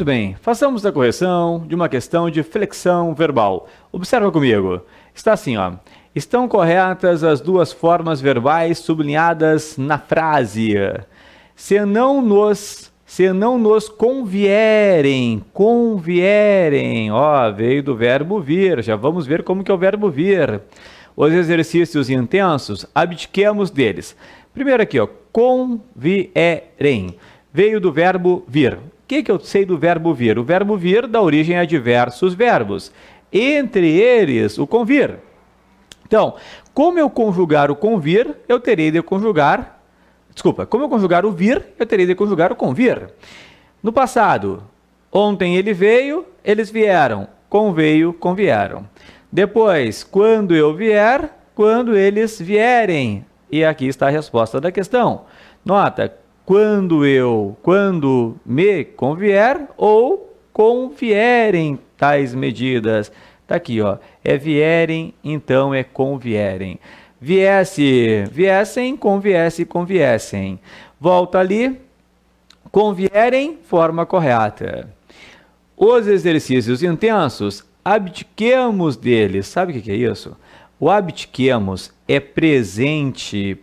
Muito bem, façamos a correção de uma questão de flexão verbal. Observa comigo. Está assim, ó. Estão corretas as duas formas verbais sublinhadas na frase. Se não nos convierem, ó, veio do verbo vir. Já vamos ver como que é o verbo vir. Os exercícios intensos, abdiquemos deles. Primeiro aqui, ó, convierem. Veio do verbo vir. O que eu sei do verbo vir? O verbo vir dá origem a diversos verbos. Entre eles, o convir. Então, como eu conjugar o convir, eu terei de conjugar... Desculpa, como eu conjugar o vir, eu terei de conjugar o convir. No passado, ontem ele veio, eles vieram. Conveio, convieram. Depois, quando eu vier, quando eles vierem. E aqui está a resposta da questão. Nota, quando me convier ou convierem tais medidas. Tá aqui, ó. É vierem, então é convierem. Viessem, conviessem. Volta ali. Convierem, forma correta. Os exercícios intensos, abdiquemos deles. Sabe o que é isso? O abdiquemos é presente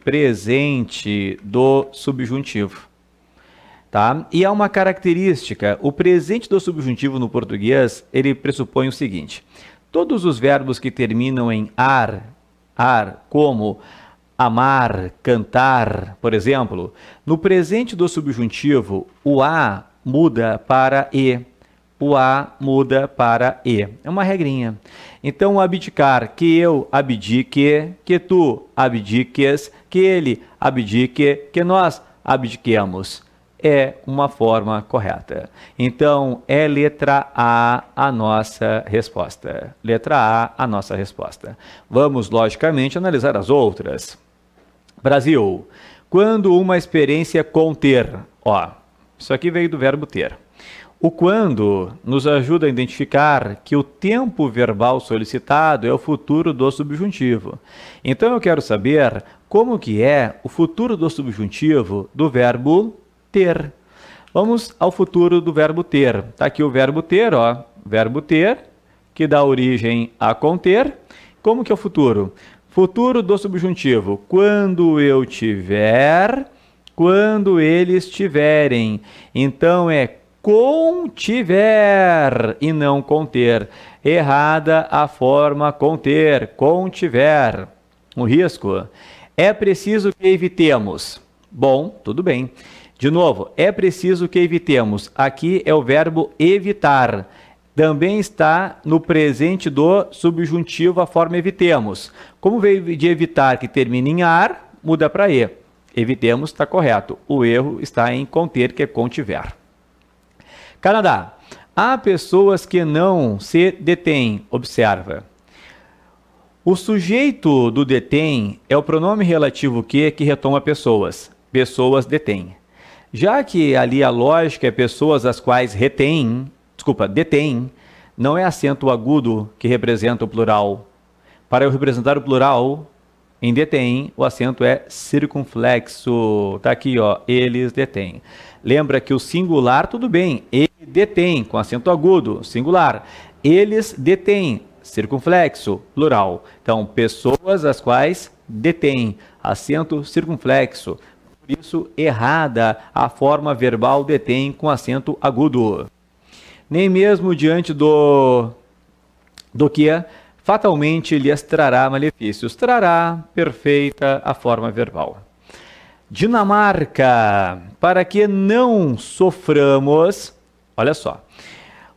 do subjuntivo. Tá? E há uma característica, o presente do subjuntivo no português, ele pressupõe o seguinte: todos os verbos que terminam em ar, como amar, cantar, por exemplo, no presente do subjuntivo, o a muda para e. O a muda para e. É uma regrinha. Então, abdicar, que eu abdique, que tu abdiques, que ele abdique, que nós abdiquemos. É uma forma correta. Então, é letra A a nossa resposta. Letra A a nossa resposta. Vamos, logicamente, analisar as outras. Brasil. Quando uma experiência conter. Ó, isso aqui veio do verbo ter. O quando nos ajuda a identificar que o tempo verbal solicitado é o futuro do subjuntivo. Então, eu quero saber como que é o futuro do subjuntivo do verbo ter. Vamos ao futuro do verbo ter. Está aqui o verbo ter, ó. Verbo ter, que dá origem a conter. Como que é o futuro? Futuro do subjuntivo. Quando eu tiver, quando eles tiverem. Então, é contiver e não conter. Errada a forma conter, contiver. Um risco. É preciso que evitemos. Bom, tudo bem. De novo, é preciso que evitemos. Aqui é o verbo evitar. Também está no presente do subjuntivo a forma evitemos. Como veio de evitar que termina em ar, muda para e. Evitemos está correto. O erro está em conter, que é contiver. Canadá. Há pessoas que não se detêm. Observa. O sujeito do detém é o pronome relativo que retoma pessoas. Pessoas detêm. Já que ali a lógica é pessoas as quais detêm, não é acento agudo que representa o plural. Para eu representar o plural, em detém, o acento é circunflexo. Está aqui, ó, eles detêm. Lembra que o singular, tudo bem, ele detém, com acento agudo, singular. Eles detêm, circunflexo, plural. Então, pessoas as quais detêm, acento circunflexo. Por isso, errada a forma verbal detém com acento agudo. Nem mesmo diante do que fatalmente lhes trará malefícios. Trará, perfeita a forma verbal. Dinamarca, para que não soframos, olha só,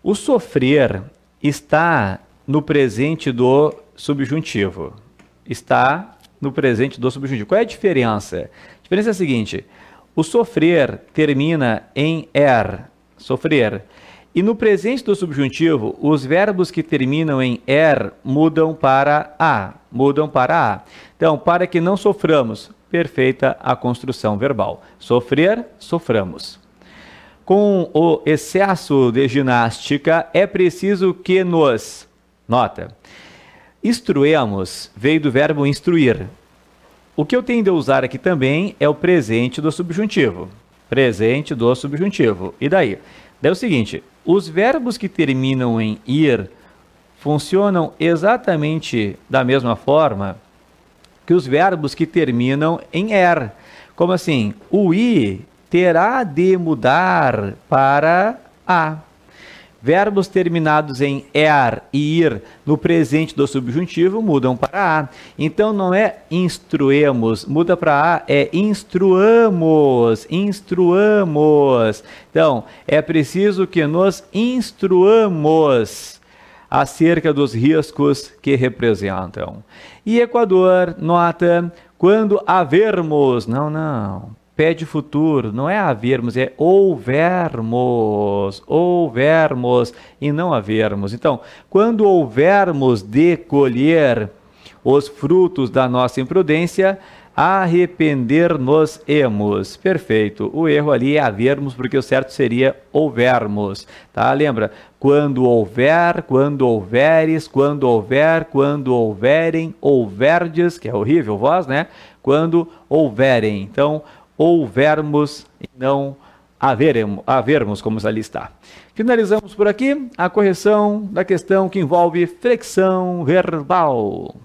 o sofrer está no presente do subjuntivo. Está no presente do subjuntivo. Qual é a diferença? A diferença é a seguinte, o sofrer termina em er, sofrer. E no presente do subjuntivo, os verbos que terminam em er mudam para a. Então, para que não soframos, perfeita a construção verbal. Sofrer, soframos. Com o excesso de ginástica, é preciso que nos... Nota. Instruemos veio do verbo instruir. O que eu tenho de usar aqui também é o presente do subjuntivo. Presente do subjuntivo. E daí? Daí é o seguinte, os verbos que terminam em ir funcionam exatamente da mesma forma que os verbos que terminam em er. Como assim? O i terá de mudar para a. Verbos terminados em er e ir no presente do subjuntivo mudam para a. Então não é instruemos, muda para a, é instruamos, instruamos. Então é preciso que nos instruamos acerca dos riscos que representam. E Equador, nota, quando havermos, não. Pede futuro, não é havermos, é houvermos e não havermos. Então, quando houvermos de colher os frutos da nossa imprudência, arrepender-nos-emos. Perfeito. O erro ali é havermos, porque o certo seria houvermos, tá? Lembra? Quando houver, quando houveres, quando houver, quando houverem, houverdes, que é horrível voz, né? Quando houverem. Então, houvermos e não havermos, como ali está. Finalizamos por aqui a correção da questão que envolve flexão verbal.